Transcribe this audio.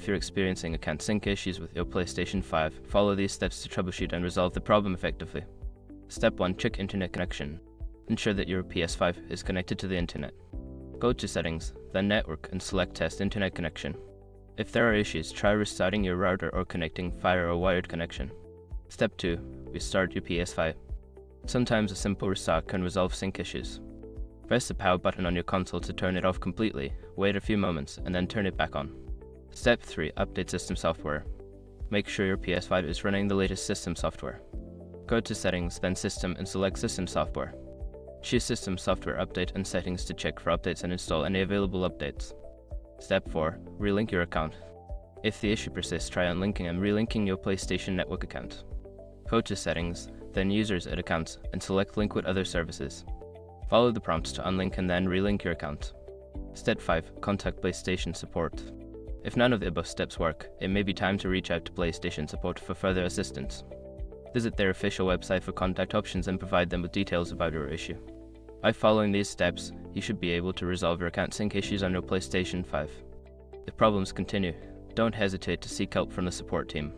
you're experiencing account sync issues with your PlayStation 5, follow these steps to troubleshoot and resolve the problem effectively. Step 1. Check internet connection. Ensure that your PS5 is connected to the internet. Go to Settings, then Network, and select Test Internet Connection. If there are issues, try restarting your router or connecting via a wired connection. Step 2. Restart your PS5. Sometimes a simple restart can resolve sync issues. Press the power button on your console to turn it off completely, wait a few moments, and then turn it back on. Step 3. Update system software. Make sure your PS5 is running the latest system software. Go to Settings, then System, and select System Software. Choose System Software Update and Settings to check for updates and install any available updates. Step 4. Relink your account. If the issue persists, try unlinking and relinking your PlayStation Network account. Go to Settings, then Users and Accounts, and select Link with Other Services. Follow the prompts to unlink and then relink your account. Step 5. Contact PlayStation Support. If none of the above steps work, it may be time to reach out to PlayStation Support for further assistance. Visit their official website for contact options and provide them with details about your issue. By following these steps, you should be able to resolve your account sync issues on your PlayStation 5. If problems continue, don't hesitate to seek help from the support team.